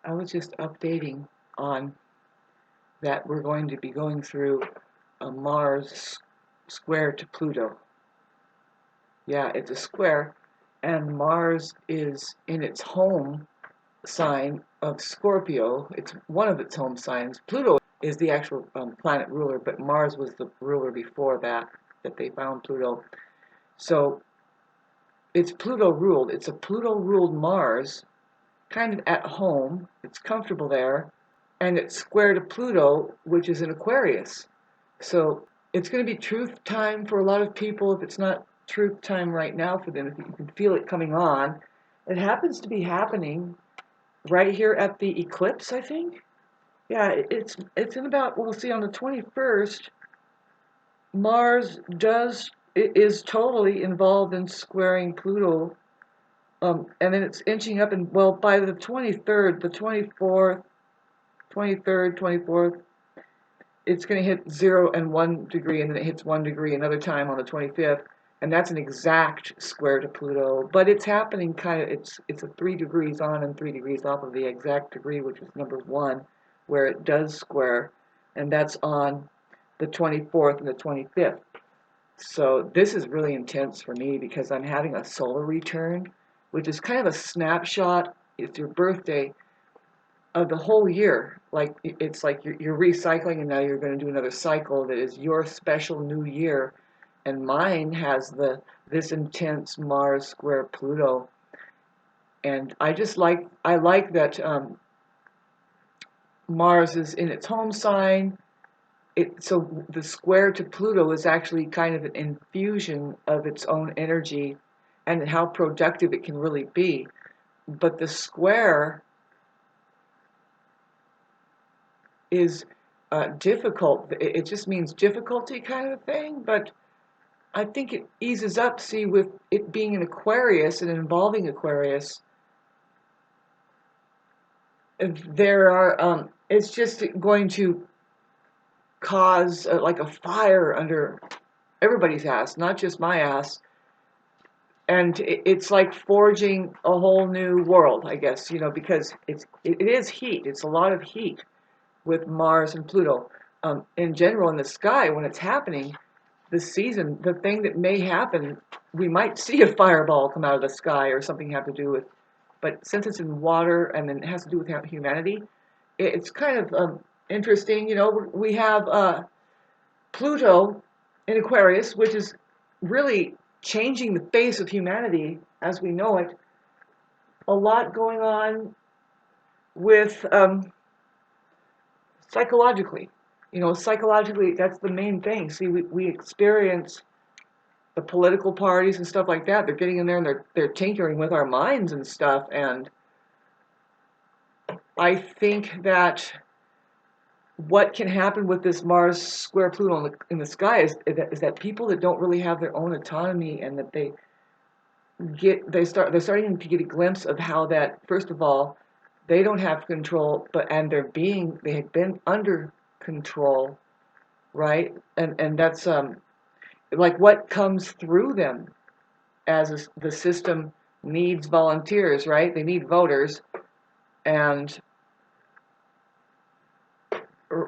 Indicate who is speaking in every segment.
Speaker 1: I was just updating on that we're going to be going through a Mars square to Pluto. Yeah, it's a square, and Mars is in its home sign of Scorpio. It's one of its home signs. Pluto is the actual planet ruler, but Mars was the ruler before that they found Pluto. So it's Pluto ruled. It's a Pluto ruled Mars, kind of at home. It's comfortable there, and it's square to Pluto, which is in Aquarius. So it's going to be truth time for a lot of people. If it's not truth time right now for them, if you can feel it coming on, it happens to be happening right here at the eclipse, I think. Yeah, it's in about, we'll see on the 21st, Mars is totally involved in squaring Pluto. And then it's inching up, and well, by the 23rd, the 24th, 23rd, 24th, it's going to hit 0 and 1 degree, and then it hits 1 degree another time on the 25th, and that's an exact square to Pluto. But it's happening kind of, it's a 3 degrees on and 3 degrees off of the exact degree, which is number 1, where it does square, and that's on the 24th and the 25th. So this is really intense for me because I'm having a solar return, which is kind of a snapshot. It's your birthday of the whole year. Like it's like you're recycling, and now you're going to do another cycle that is your special new year. And mine has this intense Mars square Pluto, and I like that Mars is in its home sign. So the square to Pluto is actually kind of an infusion of its own energy and how productive it can really be. But the square is difficult. It just means difficulty kind of thing, but I think it eases up, see, with it being an Aquarius and involving Aquarius. It's just going to cause like a fire under everybody's ass, not just my ass. And it's like forging a whole new world, I guess, because it is heat. It's a lot of heat with Mars and Pluto. In general, in the sky, when it's happening this season, the thing that may happen, we might see a fireball come out of the sky or something have to do with, but since it's in water and then it has to do with humanity, it's kind of interesting. We have Pluto in Aquarius, which is really changing the face of humanity as we know it. A lot going on with psychologically. Psychologically, that's the main thing. See, we experience the political parties and stuff like that. They're getting in there and they're tinkering with our minds and stuff. And I think that what can happen with this Mars square Pluto in the sky is that people that don't really have their own autonomy, and that they're starting to get a glimpse of how that, first of all, they don't have control, they have been under control, right? And that's like what comes through them as the system needs volunteers, right? They need voters, and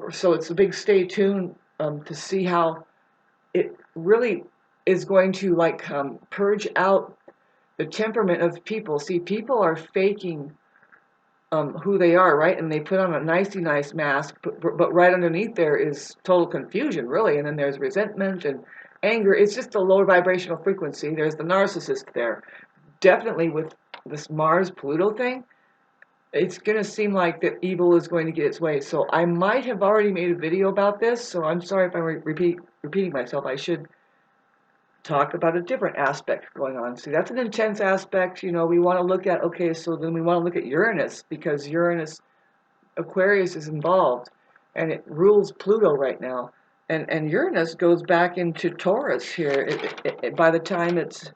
Speaker 1: so it's a big stay tuned to see how it really is going to purge out the temperament of people. See, people are faking who they are, right? And they put on a nicey nice mask, but right underneath there is total confusion, really. And then there's resentment and anger. It's just a lower vibrational frequency. There's the narcissist there. Definitely with this Mars-Pluto thing, it's going to seem like that evil is going to get its way. So I might have already made a video about this, so I'm sorry if I'm repeating myself. I should talk about a different aspect going on. See, that's an intense aspect. We want to look at, okay, so then we want to look at Uranus, because Uranus, Aquarius is involved, and it rules Pluto right now. And Uranus goes back into Taurus here. By the time it's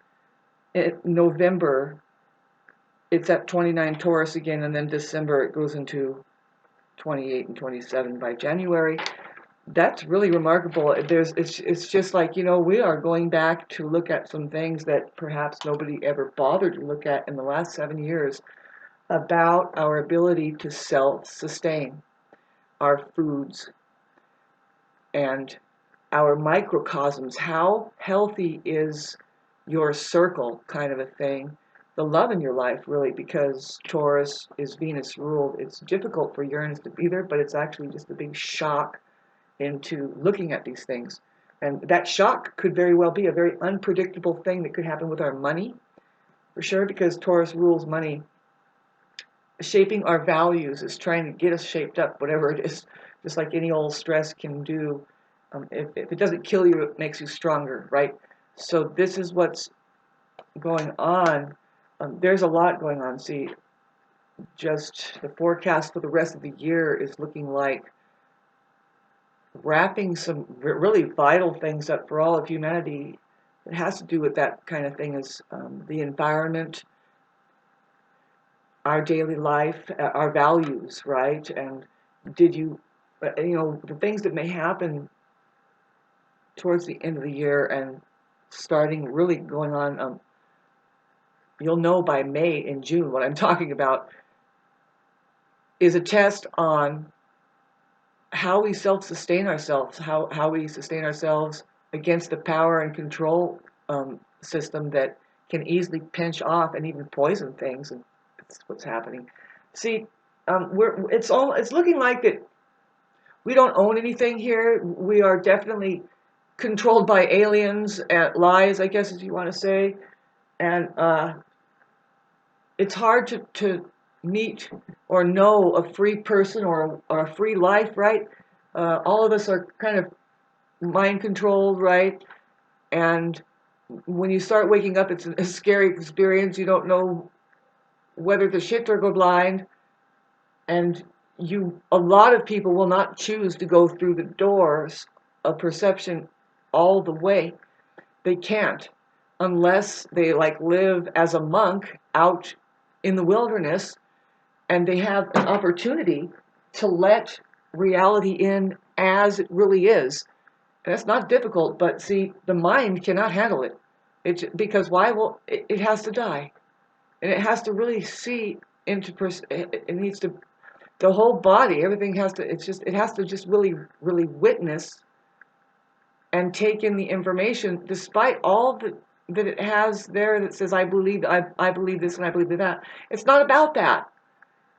Speaker 1: November, it's at 29 Taurus again, and then December it goes into 28 and 27 by January. That's really remarkable. It's just like, we are going back to look at some things that perhaps nobody ever bothered to look at in the last 7 years. about our ability to self-sustain our foods and our microcosms. How healthy is your circle, kind of a thing? The love in your life, really, because Taurus is Venus ruled. It's difficult for Uranus to be there, but it's actually just a big shock into looking at these things. And that shock could very well be a very unpredictable thing that could happen with our money, for sure, because Taurus rules money. Shaping our values is trying to get us shaped up, whatever it is, just like any old stress can do. If it doesn't kill you, it makes you stronger, right? So this is what's going on. There's a lot going on. See, just the forecast for the rest of the year is looking like wrapping some really vital things up for all of humanity. It has to do with that kind of thing as the environment, our daily life, our values, right? And did you, the things that may happen towards the end of the year and starting really going on, you'll know by May and June what I'm talking about, is a test on how we self-sustain ourselves, how we sustain ourselves against the power and control system that can easily pinch off and even poison things, and that's what's happening. See, it's looking like that we don't own anything here. We are definitely controlled by aliens and lies, I guess, as you want to say, and it's hard to meet or know a free person or a free life, right? All of us are kind of mind controlled, right? And when you start waking up, it's a scary experience. You don't know whether to shit or go blind. And a lot of people will not choose to go through the doors of perception all the way. They can't unless they live as a monk out in the wilderness and they have an opportunity to let reality in as it really is. And that's not difficult, but see, the mind cannot handle it. Because why? Well, it has to die. And it has to really see into, it needs to, the whole body, everything has to, it has to just really, really witness and take in the information, despite all that it has there that says, I believe this and I believe that. It's not about that.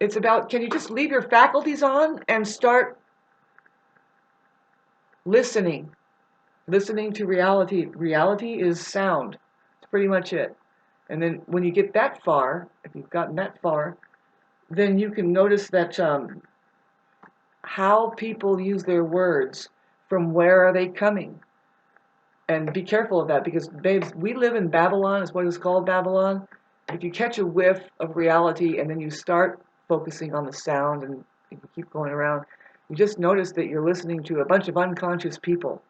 Speaker 1: It's about, can you just leave your faculties on and start listening to reality. Reality is sound. That's pretty much it. And then when you get that far, if you've gotten that far, then you can notice that how people use their words, from where are they coming? And be careful of that, because, babes, we live in Babylon, is what is called Babylon. If you catch a whiff of reality and then you start focusing on the sound and you keep going around, you just notice that you're listening to a bunch of unconscious people.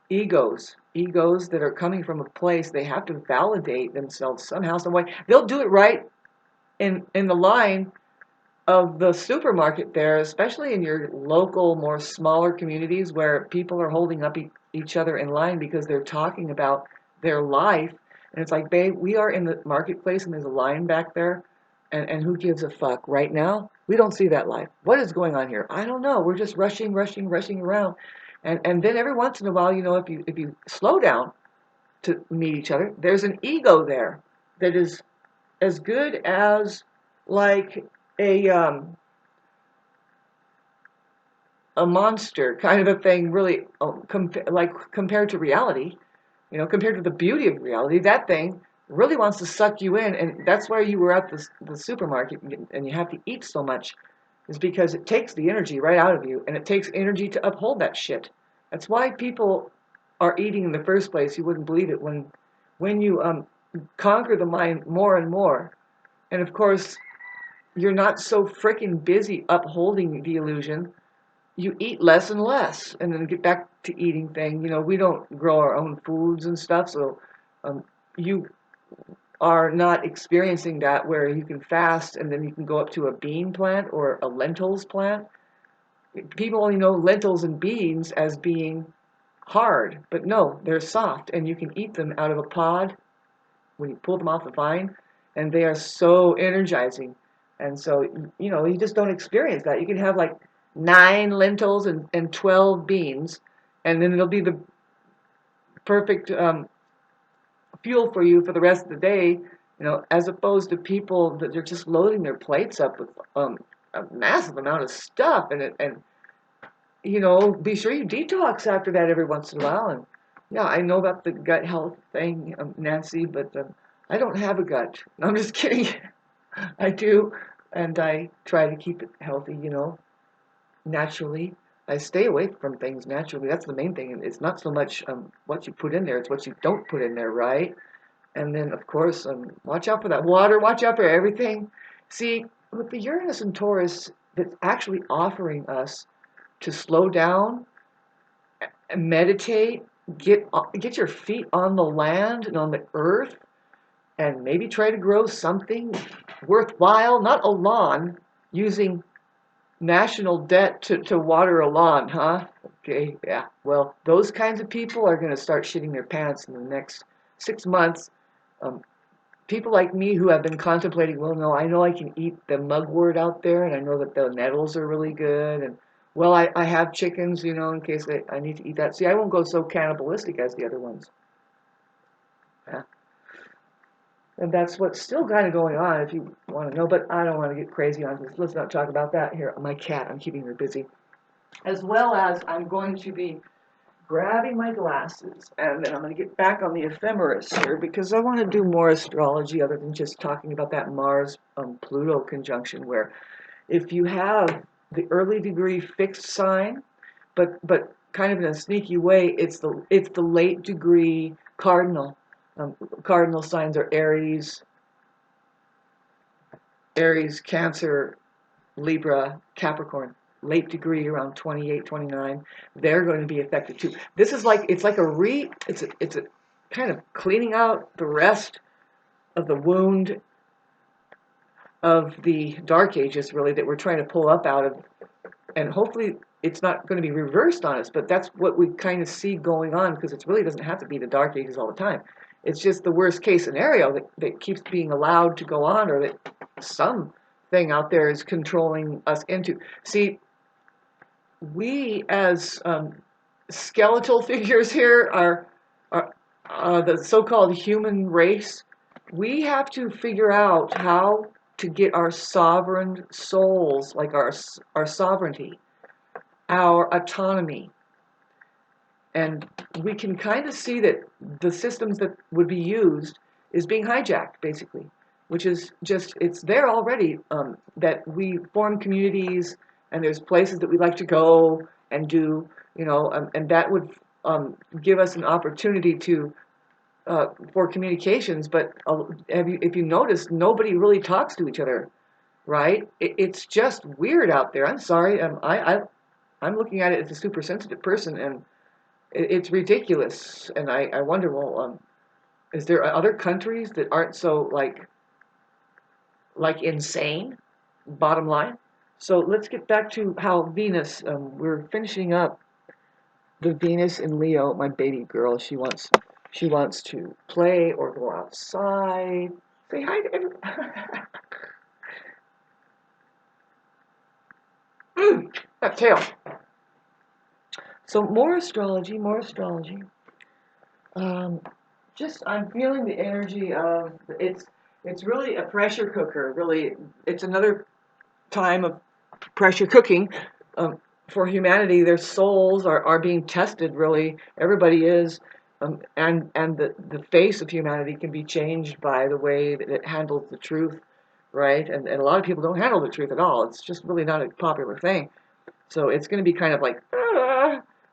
Speaker 1: Egos that are coming from a place, they have to validate themselves somehow, some way. They'll do it right in the line of the supermarket there, especially in your local, more smaller communities where people are holding up each other in line because they're talking about their life. And it's like, babe, we are in the marketplace and there's a line back there. And who gives a fuck right now? We don't see that life. What is going on here? I don't know. We're just rushing around. And then every once in a while, if you slow down to meet each other, there's an ego there that is as good as like a monster kind of a thing, really, compared to reality, compared to the beauty of reality. That thing really wants to suck you in, and that's why you were at the supermarket and you have to eat so much, is because it takes the energy right out of you, and it takes energy to uphold that shit. That's why people are eating in the first place. You wouldn't believe it when you conquer the mind more and more, and of course you're not so freaking busy upholding the illusion. You eat less and less, and then get back to eating thing. We don't grow our own foods and stuff, so you are not experiencing that where you can fast and then you can go up to a bean plant or a lentils plant. People only know lentils and beans as being hard, but no, they're soft, and you can eat them out of a pod when you pull them off the vine, and they are so energizing. And so, you know, you just don't experience that. You can have like 9 lentils and 12 beans, and then it'll be the perfect fuel for you for the rest of the day, you know, as opposed to people that are just loading their plates up with a massive amount of stuff. And you know, be sure you detox after that every once in a while. And yeah, I know about the gut health thing, Nancy, but I don't have a gut. No, I'm just kidding. I do, and I try to keep it healthy, you know, naturally. I stay away from things naturally. That's the main thing. It's not so much what you put in there; it's what you don't put in there, right? And then, of course, watch out for that water. Watch out for everything. See, with the Uranus and Taurus, that's actually offering us to slow down and meditate, get your feet on the land and on the earth, and maybe try to grow something worthwhile, not a lawn, using national debt to water a lawn, huh? Okay, yeah. Well, those kinds of people are going to start shitting their pants in the next 6 months. Um, People like me who have been contemplating, well, no, I know I can eat the mugwort out there, and I know that the nettles are really good, and well, I have chickens, you know, in case I need to eat that. See, I won't go so cannibalistic as the other ones. Yeah. And that's what's still kind of going on, if you want to know, but I don't want to get crazy on this. Let's not talk about that here. My cat, I'm keeping her busy. As well as I'm going to be grabbing my glasses, and then I'm going to get back on the ephemeris here because I want to do more astrology other than just talking about that Mars Pluto conjunction, where if you have the early degree fixed sign, but kind of in a sneaky way, it's the late degree cardinal. Cardinal signs are Aries, Cancer, Libra, Capricorn. Late degree around 28, 29, they're going to be affected too. This is like, it's a kind of cleaning out the rest of the wound of the dark ages, really, that we're trying to pull up out of, and hopefully it's not going to be reversed on us, but that's what we kind of see going on, because it really doesn't have to be the dark ages all the time. It's just the worst case scenario that keeps being allowed to go on, or that some thing out there is controlling us into. See, we as skeletal figures here are the so-called human race. We have to figure out how to get our sovereign souls, like our sovereignty, our autonomy. And we can kind of see that the systems that would be used is being hijacked, basically, which is just, it's there already, that we form communities, and there's places that we like to go and do, you know, and that would give us an opportunity to for communications. But if you notice, nobody really talks to each other, right? It's just weird out there. I'm sorry. I'm looking at it as a super sensitive person, and it's ridiculous. And I wonder, well, is there other countries that aren't so like insane? Bottom line. So let's get back to how Venus. We're finishing up the Venus in Leo. My baby girl. She wants to play or go outside. Say hi to everyone. That tail. So more astrology, more astrology. Just I'm feeling the energy of it's really a pressure cooker. Really, it's another time of pressure cooking for humanity. Their souls are being tested. Really, everybody is, and the face of humanity can be changed by the way that it handles the truth, right? And a lot of people don't handle the truth at all. It's just really not a popular thing. So it's going to be kind of like,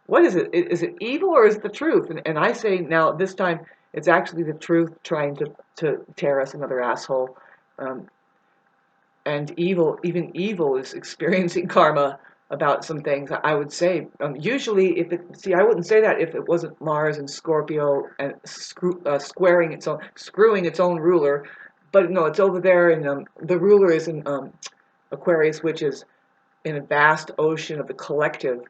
Speaker 1: what is it? Is it evil or is it the truth? And I say now, this time, it's actually the truth trying to tear us another asshole. Um, and even evil is experiencing karma about some things, I would say. Usually, I wouldn't say that if it wasn't Mars and Scorpio and screwing its own ruler. But no, it's over there, and the ruler is in Aquarius, which is in a vast ocean of the collective.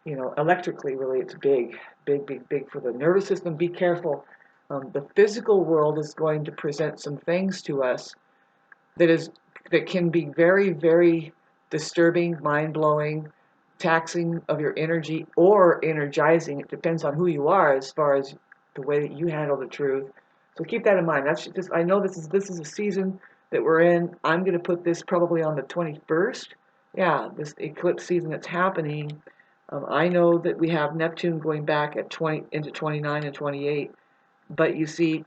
Speaker 1: You know, electrically, really, it's big, big, big, big for the nervous system. Be careful. The physical world is going to present some things to us that is that can be very, very disturbing, mind-blowing, taxing of your energy, or energizing. It depends on who you are as far as the way that you handle the truth. So keep that in mind. That's just, I know this is a season that we're in. I'm going to put this probably on the 21st. Yeah, this eclipse season that's happening. I know that we have Neptune going back at 20 into 29 and 28, but you see,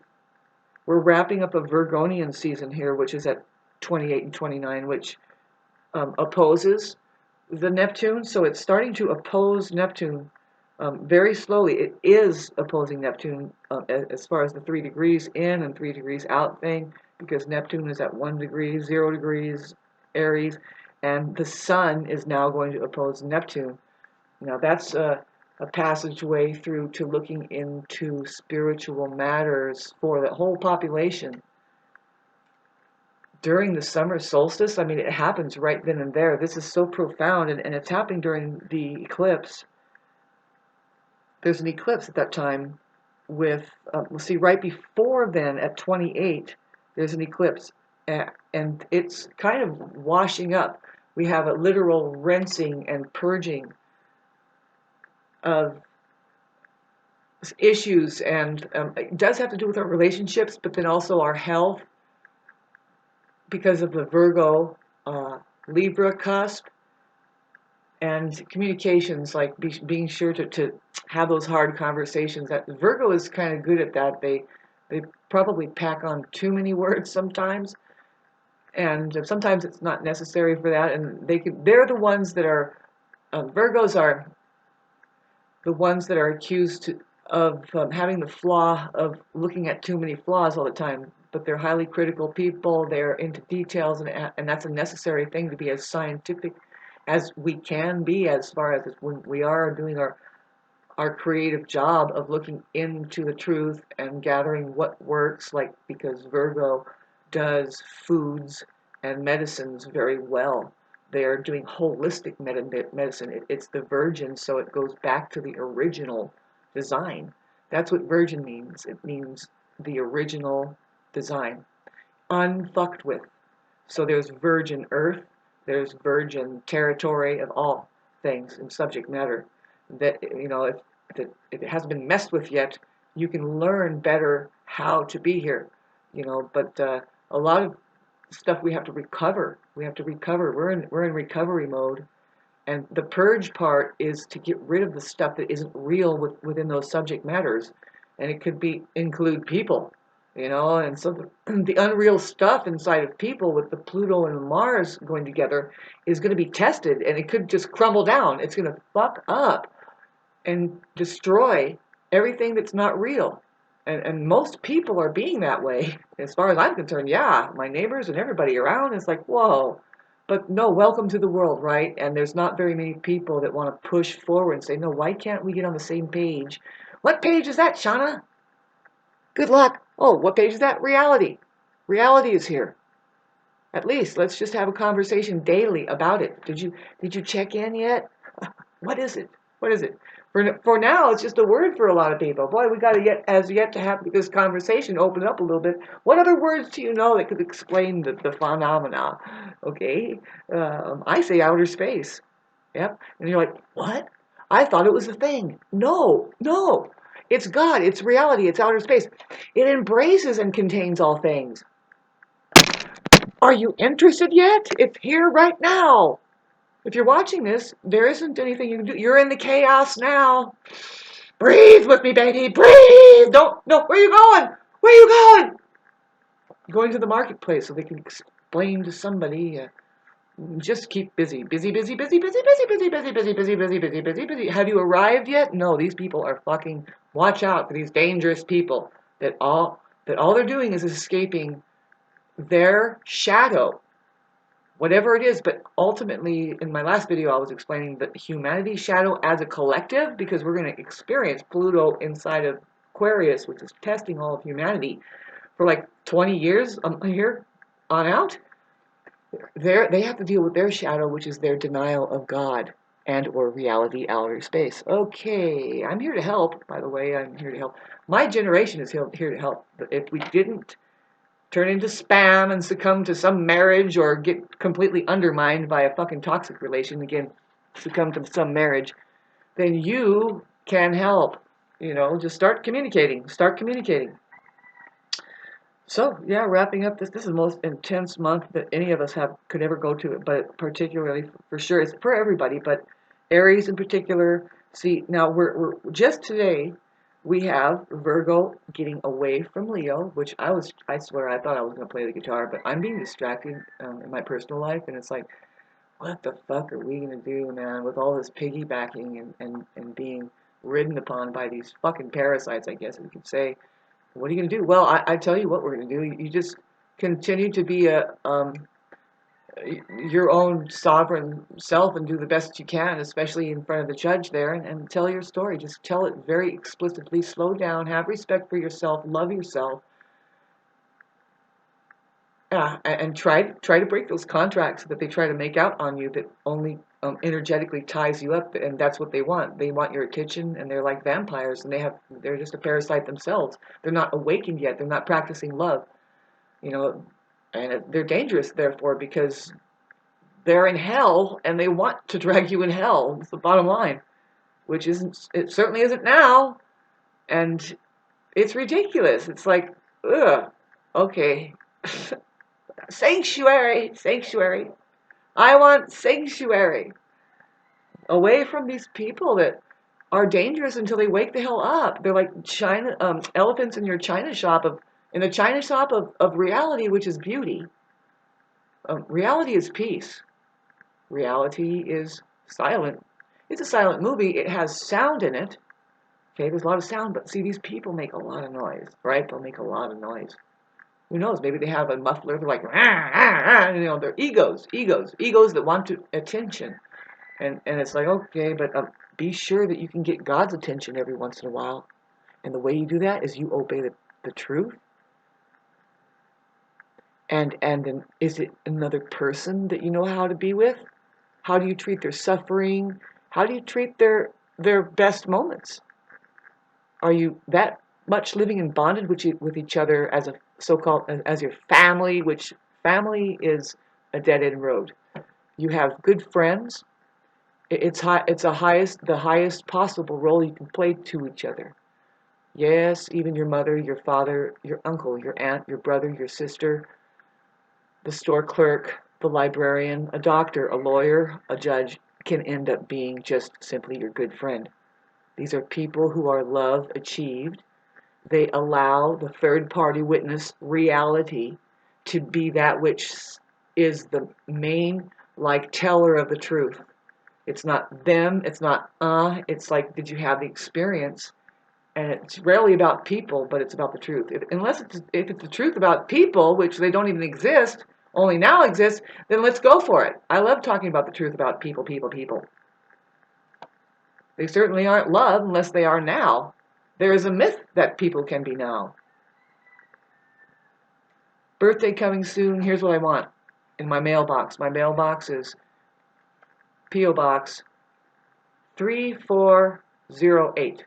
Speaker 1: we're wrapping up a Virgonian season here, which is at 28 and 29, which opposes the Neptune. So it's starting to oppose Neptune very slowly. It is opposing Neptune as far as the 3 degrees in and 3 degrees out thing, because Neptune is at 1 degree, 0 degrees Aries, and the Sun is now going to oppose Neptune. Now that's a passageway through to looking into spiritual matters for the whole population. During the summer solstice, I mean, it happens right then and there. This is so profound, and it's happening during the eclipse. There's an eclipse at that time with, we'll see, right before then at 28, there's an eclipse, and it's kind of washing up. We have a literal rinsing and purging of issues, and it does have to do with our relationships, but then also our health, because of the Virgo Libra cusp, and communications, like being sure to have those hard conversations. That Virgo is kind of good at that. They probably pack on too many words sometimes, and sometimes it's not necessary for that. And they're the ones that are Virgos are the ones that are accused of having the flaw of looking at too many flaws all the time. But they're highly critical people. They're into details, and that's a necessary thing to be as scientific as we can be, as far as when we are doing our creative job of looking into the truth and gathering what works, like, because Virgo does foods and medicines very well. They're doing holistic medicine. It's the virgin, so it goes back to the original design. That's what virgin means. It means the original design, unfucked with. So there's virgin earth, there's virgin territory of all things in subject matter. That, you know, if it hasn't been messed with yet, you can learn better how to be here. You know, but a lot of stuff we have to recover. We have to recover. We're in recovery mode, and the purge part is to get rid of the stuff that isn't real within those subject matters, and it could include people. You know, and so the unreal stuff inside of people with the Pluto and Mars going together is going to be tested, and it could just crumble down. It's going to fuck up and destroy everything that's not real. And most people are being that way, as far as I'm concerned. Yeah, my neighbors and everybody around is like, whoa. But no, welcome to the world, right? And there's not very many people that want to push forward and say, no, why can't we get on the same page? What page is that, Shauna? Good luck. Oh, what page is that? Reality. Reality is here. At least let's just have a conversation daily about it. Did you check in yet? What is it? What is it? For now, it's just a word for a lot of people. Boy, we got to yet to have this conversation open up a little bit. What other words do you know that could explain the phenomena? Okay, I say outer space. Yep, and you're like, what? I thought it was a thing. No, no. It's God, it's reality, it's outer space. It embraces and contains all things. Are you interested yet? It's here right now. If you're watching this, there isn't anything you can do. You're in the chaos now. Breathe with me, baby. Breathe. Don't, no, where are you going? Where are you going? Going to the marketplace so they can explain to somebody. Just keep busy. Busy, busy, busy, busy, busy, busy, busy, busy, busy, busy, busy, busy, busy. Have you arrived yet? No, these people are fucking, watch out for these dangerous people that all they're doing is escaping their shadow, whatever it is. But ultimately, in my last video, I was explaining that humanity's shadow as a collective, because we're going to experience Pluto inside of Aquarius, which is testing all of humanity for like 20 years here on out. They have to deal with their shadow, which is their denial of God and or reality, outer space. Okay, I'm here to help, by the way. I'm here to help. My generation is here to help. But if we didn't turn into spam and succumb to some marriage or get completely undermined by a fucking toxic relation, again, succumb to some marriage, then you can help. Just start communicating. Start communicating. So, yeah, wrapping up this is the most intense month that any of us could ever go to, but particularly, for sure, it's for everybody, but Aries in particular. See, now we're just today, we have Virgo getting away from Leo, which I swear I thought I was going to play the guitar, but I'm being distracted in my personal life, and it's like, what the fuck are we going to do, man, with all this piggybacking and being ridden upon by these fucking parasites, I guess we could say. What are you going to do? Well, I tell you what we're going to do. You just continue to be your own sovereign self and do the best you can, especially in front of the judge there, and tell your story. Just tell it very explicitly. Slow down. Have respect for yourself. Love yourself. And try to break those contracts that they try to make out on you that only energetically ties you up, and that's what they want. They want your attention, and they're like vampires, and they're just a parasite themselves. They're not awakened yet. They're not practicing love, and they're dangerous, therefore, because they're in hell, and they want to drag you in hell. It's the bottom line, which it certainly isn't now, and it's ridiculous. It's like, ugh, okay. Sanctuary, sanctuary. I want sanctuary. Away from these people that are dangerous until they wake the hell up. They're like elephants in your in the china shop of reality, which is beauty. Reality is peace. Reality is silent. It's a silent movie. It has sound in it. Okay, there's a lot of sound, but see, these people make a lot of noise, right? They'll make a lot of noise. Who knows? Maybe they have a muffler. They're like, they're egos that want attention. And it's like, okay, but be sure that you can get God's attention every once in a while. And the way you do that is you obey the truth. And then is it another person that you know how to be with? How do you treat their suffering? How do you treat their best moments? Are you that much living in bondage with each other as a so-called as your family, which family is a dead-end road? You have good friends. It's the highest possible role you can play to each other. Yes, even your mother, your father, your uncle, your aunt, your brother, your sister, the store clerk, the librarian, a doctor, a lawyer, a judge can end up being just simply your good friend. These are people who are love achieved. They allow the third-party witness reality to be that which is the main, teller of the truth. It's not them, it's not it's like, did you have the experience? And it's rarely about people, but it's about the truth. If it's the truth about people, which they don't even exist, only now exist, then let's go for it. I love talking about the truth about people. They certainly aren't love unless they are now. There is a myth that people can be now. Birthday coming soon. Here's what I want in my mailbox. My mailbox is P.O. Box 3408.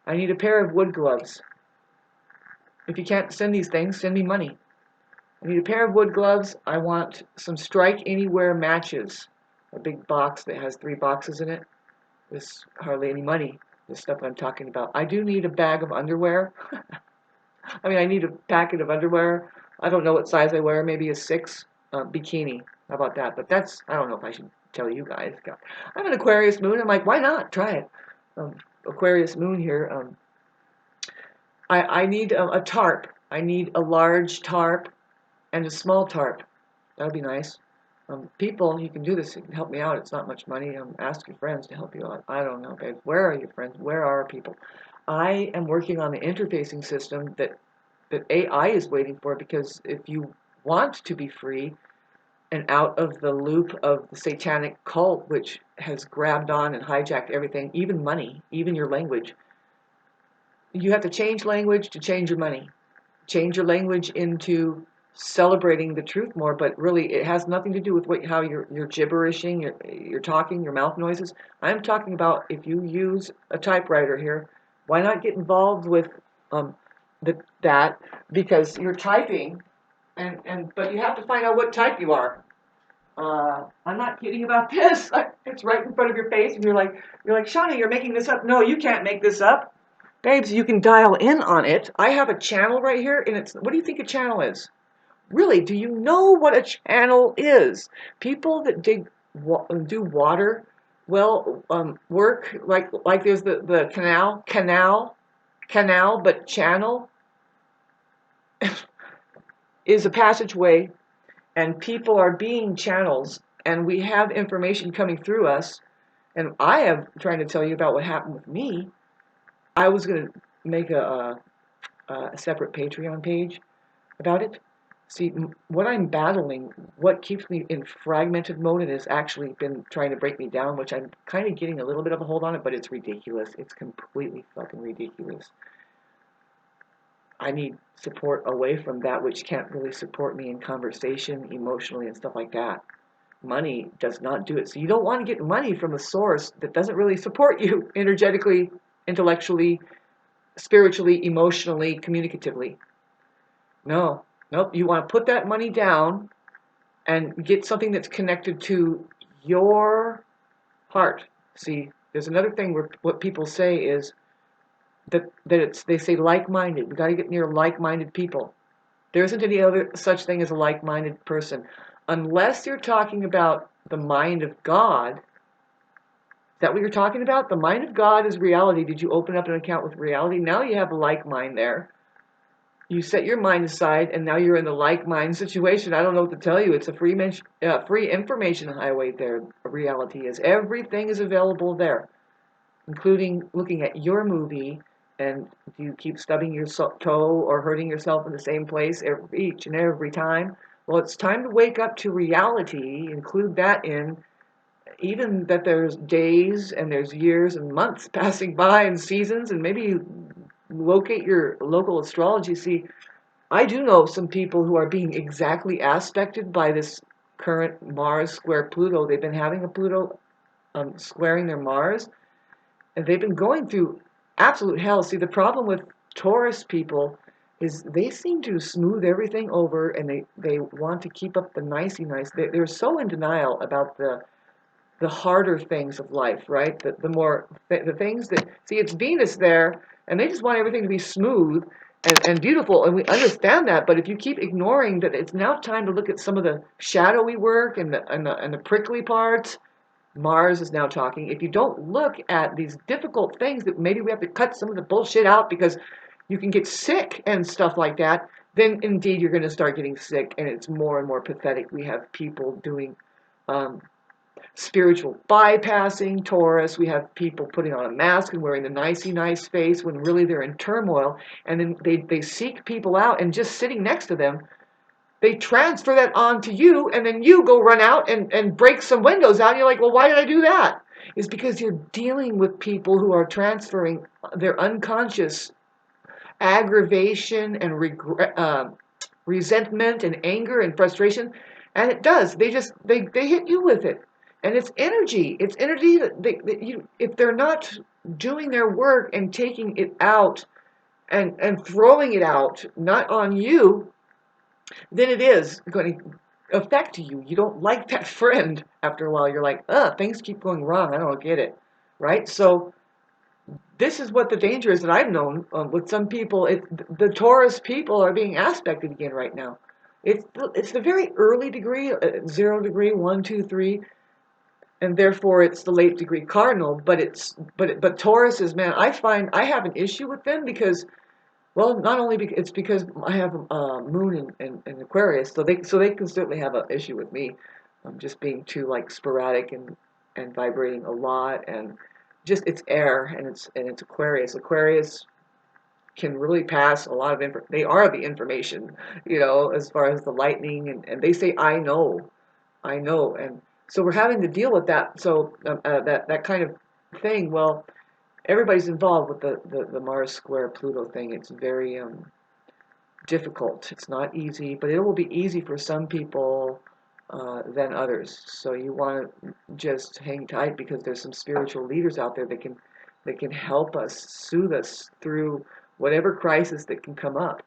Speaker 1: I need a pair of wood gloves. If you can't send these things, send me money. I need a pair of wood gloves. I want some Strike Anywhere matches. A big box that has 3 boxes in it. There's hardly any money. The stuff I'm talking about. I do need a bag of underwear. I need a packet of underwear. I don't know what size I wear. Maybe a 6 bikini. How about that? But I don't know if I should tell you guys. I'm an Aquarius moon. I'm like, why not? Try it. Aquarius moon here. I need a tarp. I need a large tarp and a small tarp. That would be nice. People, you can do this. You can help me out. It's not much money. Ask your friends to help you out. I don't know, babe. Where are your friends? Where are people? I am working on the interfacing system that AI is waiting for, because if you want to be free and out of the loop of the satanic cult, which has grabbed on and hijacked everything, even money, even your language, you have to change language to change your money. Change your language into celebrating the truth more, but really it has nothing to do with how you're gibberishing, you're talking, your mouth noises. I'm talking about if you use a typewriter here, why not get involved with that, because you're typing But you have to find out what type you are. I'm not kidding about this. It's right in front of your face, and you're like, Shauna, you're making this up. No, you can't make this up, babes. You can dial in on it. I have a channel right here, and it's. What do you think a channel is? Really, do you know what a channel is? People that do water work, like there's the canal, but channel is a passageway, and people are being channels, and we have information coming through us. And I am trying to tell you about what happened with me. I was going to make a separate Patreon page about it. See, what I'm battling, what keeps me in fragmented mode and has actually been trying to break me down, which I'm kind of getting a little bit of a hold on it, but it's ridiculous. It's completely fucking ridiculous. I need support away from that which can't really support me in conversation, emotionally, and stuff like that. Money does not do it. So you don't want to get money from a source that doesn't really support you energetically, intellectually, spiritually, emotionally, communicatively. No, nope. You want to put that money down and get something that's connected to your heart. See, there's another thing where what people say is they say like-minded. We got to get near like-minded people. There isn't any other such thing as a like-minded person, unless you're talking about the mind of God. Is that what you're talking about? The mind of God is reality. Did you open up an account with reality? Now you have a like mind there. You set your mind aside, and now you're in the like mind situation. I don't know what to tell you. It's a free information highway there. Reality is. Everything is available there, including looking at your movie. And do you keep stubbing your toe or hurting yourself in the same place each and every time? Well, it's time to wake up to reality. Include that in. Even that there's days and there's years and months passing by and seasons, and maybe you locate your local astrology. See, I do know some people who are being exactly aspected by this current Mars square Pluto. They've been having a Pluto squaring their Mars, and they've been going through absolute hell. See, the problem with Taurus people is they seem to smooth everything over, and they want to keep up the nicey nice. They're so in denial about the harder things of life, right? The things that, see, it's Venus there, and they just want everything to be smooth and beautiful, and we understand that. But if you keep ignoring that, it's now time to look at some of the shadowy work and the prickly parts. Mars is now talking. If you don't look at these difficult things that maybe we have to cut some of the bullshit out because you can get sick and stuff like that, then indeed you're going to start getting sick, and it's more and more pathetic. We have people doing spiritual bypassing Taurus. We have people putting on a mask and wearing the nicey nice face when really they're in turmoil. And then they seek people out, and just sitting next to them, they transfer that on to you, and then you go run out and break some windows out. And you're like, well, why did I do that? It's because you're dealing with people who are transferring their unconscious aggravation and resentment and anger and frustration, and it does. They hit you with it, and it's energy. It's energy that you, if they're not doing their work and taking it out and throwing it out, not on you, then it is going to affect you. You don't like that friend after a while. You're like, things keep going wrong. I don't get it, right? So this is what the danger is that I've known with some people. The Taurus people are being aspected again right now. It's the very early degree, 0 degree, 1, 2, 3, and therefore it's the late degree cardinal. But Taurus is, man. I find I have an issue with them because, well, not only because it's because I have Moon in Aquarius, so they can certainly have an issue with me. I'm just being too like sporadic and vibrating a lot, and just it's air, and it's Aquarius. Aquarius can really pass a lot of info. They are the information, as far as the lightning, and they say I know, and so we're having to deal with that. So that kind of thing. Well, everybody's involved with the Mars square Pluto thing. It's very difficult. It's not easy, but it will be easy for some people than others. So you want to just hang tight, because there's some spiritual leaders out there that can help us, soothe us through whatever crisis that can come up.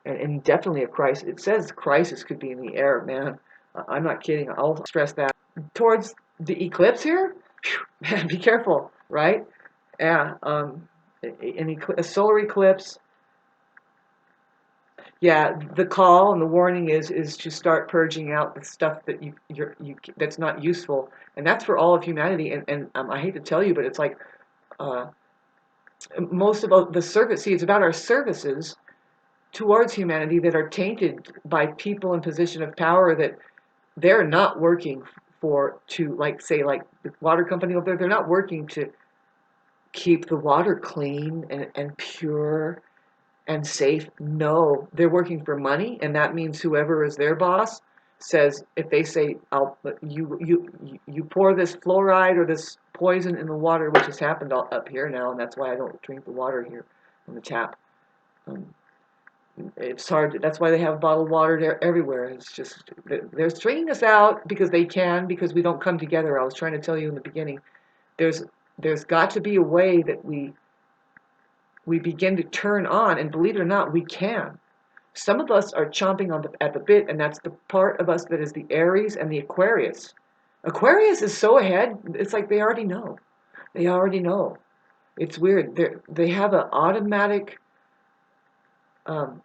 Speaker 1: and definitely a crisis. It says crisis could be in the air, man. I'm not kidding. I'll stress that. Towards the eclipse here, man, be careful, right? Yeah, a solar eclipse. Yeah, the call and the warning is to start purging out the stuff that you that's not useful, and that's for all of humanity. And I hate to tell you, but it's like uh, most of the service. See, it's about our services towards humanity that are tainted by people in position of power that they're not working for to like say like the water company over there. They're not working to keep the water clean and pure and safe. No, they're working for money, and that means whoever is their boss says if they say I'll you pour this fluoride or this poison in the water, which has happened all up here now, and that's why I don't drink the water here from the tap. Um, it's hard. That's why they have bottled water there everywhere. It's just they're stringing us out because they can, because we don't come together. I was trying to tell you in the beginning. There's there's got to be a way that we begin to turn on, and believe it or not, we can. Some of us are chomping at the bit, and that's the part of us that is the Aries and the Aquarius. Aquarius is so ahead, it's like they already know. They already know. It's weird. They have an automatic um,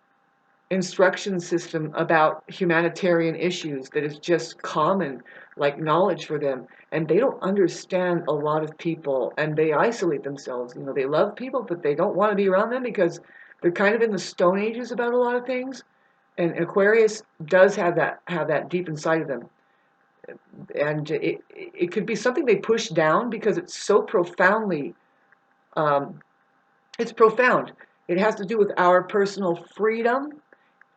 Speaker 1: instruction system about humanitarian issues that is just common, like knowledge for them. And they don't understand a lot of people, and they isolate themselves. You know, they love people, but they don't want to be around them because they're kind of in the Stone Ages about a lot of things. And Aquarius does have that deep inside of them, and it could be something they push down because it's so profoundly um, it's profound. It has to do with our personal freedom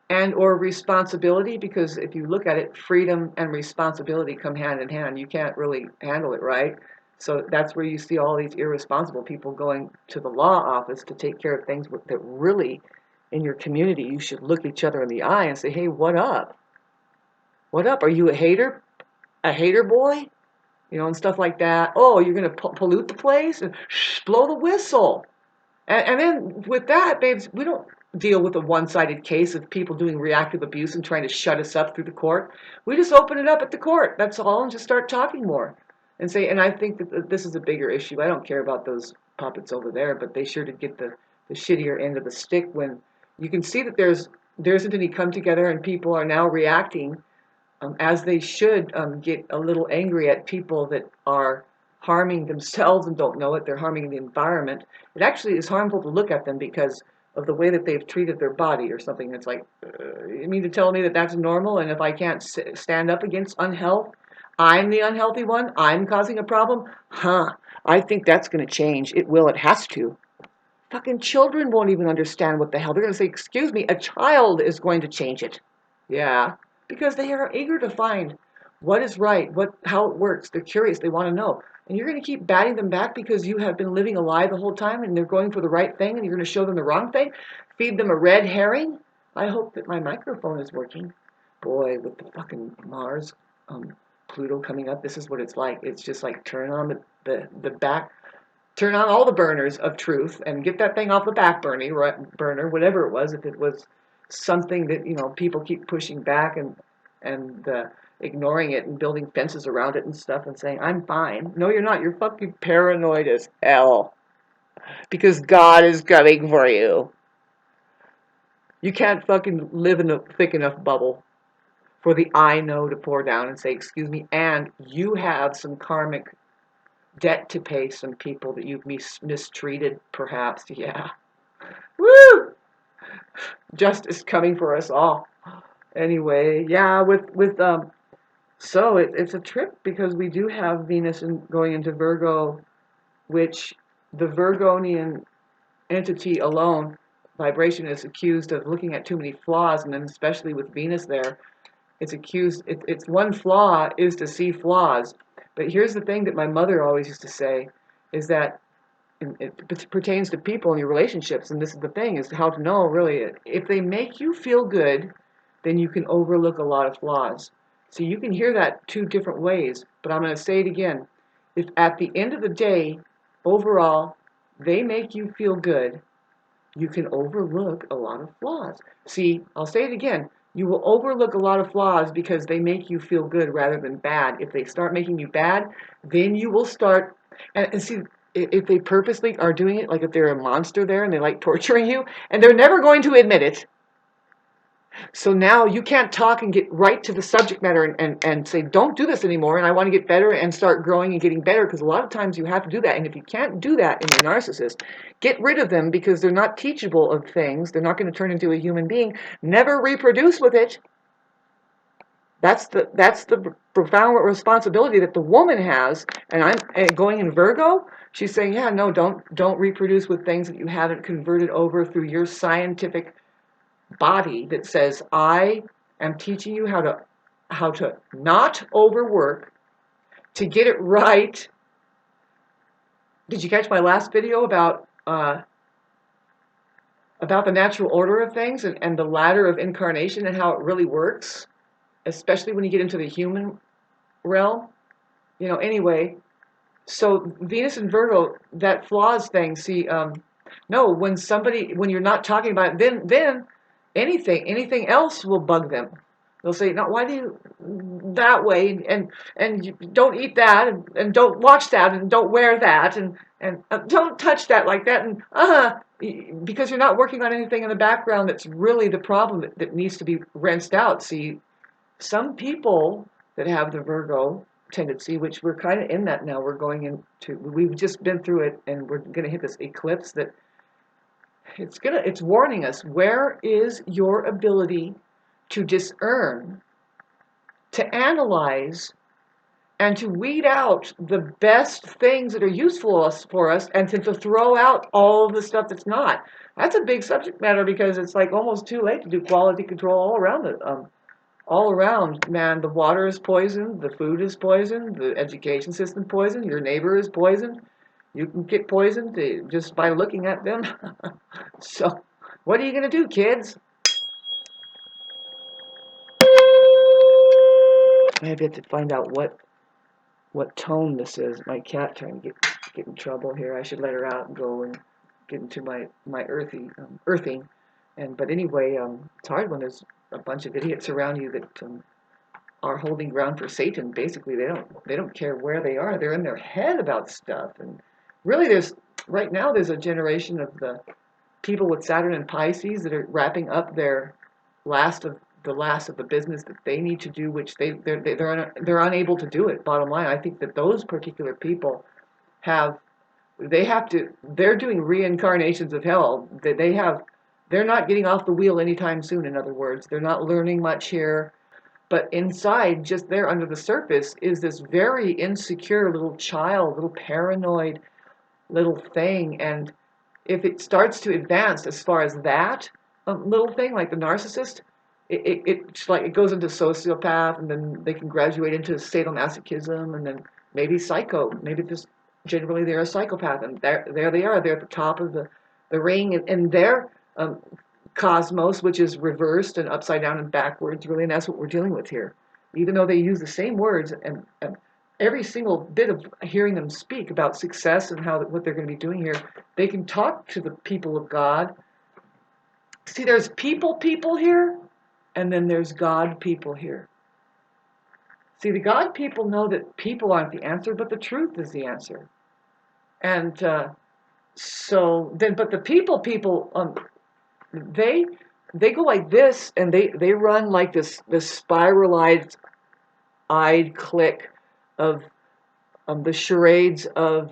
Speaker 1: and or responsibility, because if you look at it, freedom and responsibility come hand in hand. You can't really handle it, right? So that's where you see all these irresponsible people going to the law office to take care of things that really in your community you should look each other in the eye and say, hey, what up? What up? Are you a hater? A hater boy? You know, and stuff like that. Oh, you're going to pollute the place? And shh, blow the whistle. And then with that, babes, we don't deal with a one-sided case of people doing reactive abuse and trying to shut us up through the court. We just open it up at the court, that's all, and just start talking more. And say, and I think that this is a bigger issue. I don't care about those puppets over there, but they sure did get the shittier end of the stick when you can see that there isn't any come together, and people are now reacting as they should, get a little angry at people that are harming themselves and don't know it. They're harming the environment. It actually is harmful to look at them because of the way that they've treated their body or something. It's like, you mean to tell me that that's normal? And if I can't stand up against unhealth, I'm the unhealthy one? I'm causing a problem? Huh. I think that's going to change. It will. It has to. Fucking children won't even understand what the hell. They're going to say, excuse me, a child is going to change it. Yeah, because they are eager to find what is right, how it works. They're curious. They want to know. And you're going to keep batting them back because you have been living a lie the whole time and they're going for the right thing and you're going to show them the wrong thing? Feed them a red herring? I hope that my microphone is working. Boy, with the fucking Mars, Pluto coming up, this is what it's like. It's just like turn on the back, turn on all the burners of truth and get that thing off the back burner, whatever it was. If it was something that people keep pushing back and ignoring it and building fences around it and stuff and saying I'm fine. No, you're not. You're fucking paranoid as hell because God is coming for you. You can't fucking live in a thick enough bubble for the I know to pour down and say excuse me, and you have some karmic debt to pay some people that you've mistreated, perhaps. Yeah. Woo! Justice coming for us all. Anyway, yeah, so it's a trip because we do have Venus going into Virgo, which the Virgonian entity alone, vibration, is accused of looking at too many flaws, and then especially with Venus there, it's accused. It's one flaw is to see flaws. But here's the thing that my mother always used to say, is that it pertains to people and your relationships, and this is the thing, is how to know really if they make you feel good, then you can overlook a lot of flaws. So you can hear that two different ways, but I'm going to say it again. If at the end of the day, overall, they make you feel good, you can overlook a lot of flaws. See, I'll say it again. You will overlook a lot of flaws because they make you feel good rather than bad. If they start making you bad, then you will start, and see, if they purposely are doing it, like if they're a monster there and they like torturing you, and they're never going to admit it. So now you can't talk and get right to the subject matter and say, don't do this anymore, and I want to get better and start growing and getting better, because a lot of times you have to do that. And if you can't do that in your narcissist, get rid of them, because they're not teachable of things. They're not going to turn into a human being. Never reproduce with it. That's the profound responsibility that the woman has. And I'm going in Virgo. She's saying, yeah, no, don't reproduce with things that you haven't converted over through your scientific body that says, I am teaching you how to not overwork, to get it right. Did you catch my last video about the natural order of things and the ladder of incarnation and how it really works, especially when you get into the human realm? Anyway, so Venus and Virgo, that flaws thing, see, no, when you're not talking about it, then anything else will bug them. They'll say, no, why do you that way, and you don't eat that, and don't watch that, and don't wear that, and don't touch that like that, and because you're not working on anything in the background that's really the problem that needs to be rinsed out. See, some people that have the Virgo tendency, which we're kind of in that now, we've just been through it, and we're going to hit this eclipse that it's warning us. Where is your ability to discern, to analyze, and to weed out the best things that are useful for us, and to throw out all of the stuff that's not? That's a big subject matter, because it's like almost too late to do quality control all around it. All around, man, the water is poisoned, the food is poisoned, the education system poisoned, your neighbor is poisoned. You can get poisoned just by looking at them. So, what are you going to do, kids? I have yet to find out what tone this is. My cat trying to get in trouble here. I should let her out and go and get into my earthing. But anyway, it's hard when there's a bunch of idiots around you that are holding ground for Satan. Basically, they don't care where they are. They're in their head about stuff. And really, right now there's a generation of the people with Saturn and Pisces that are wrapping up their last of the business that they need to do, which they're unable to do it. Bottom line, I think that those particular people they're doing reincarnations of hell. They're not getting off the wheel anytime soon. In other words, they're not learning much here. But inside, just there under the surface, is this very insecure little child, little paranoid little thing. And if it starts to advance as far as that little thing, like the narcissist, it goes into sociopath, and then they can graduate into sadomasochism, and then maybe psycho. Maybe just generally they're a psychopath, and there they are. They're at the top of the ring, and their cosmos, which is reversed and upside down and backwards, really, and that's what we're dealing with here. Even though they use the same words, and every single bit of hearing them speak about success and what they're going to be doing here, they can talk to the people of God. See, there's people here, and then there's God people here. See, the God people know that people aren't the answer, but the truth is the answer. And but the people, they go like this, and they run like this spiralized eyed click of the charades of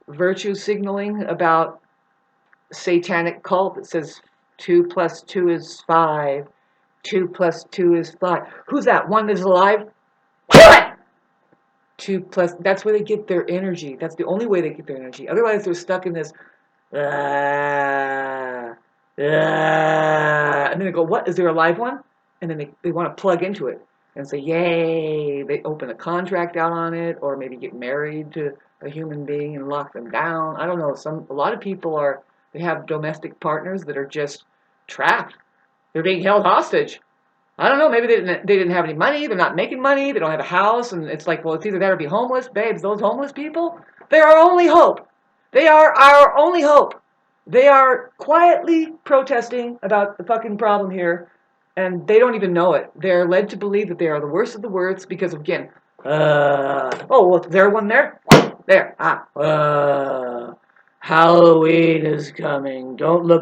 Speaker 1: virtue signaling about satanic cult that says 2 + 2 is 5. 2 + 2 is 5. Who's that? One that's alive? Kill it! 2 plus. That's where they get their energy. That's the only way they get their energy. Otherwise, they're stuck in this. And then they go, what? Is there a live one? And then they want to plug into it and say, yay. They open a contract out on it, or maybe get married to a human being and lock them down. I don't know. A lot of people they have domestic partners that are just trapped. They're being held hostage. I don't know, maybe they didn't have any money, they're not making money, they don't have a house, and it's like, well, it's either that or be homeless. Babes, those homeless people, they're our only hope. They are our only hope. They are quietly protesting about the fucking problem here, and they don't even know it. They're led to believe that they are the worst of the worst because, again, oh, well, is there one there? There, Halloween is coming. Don't look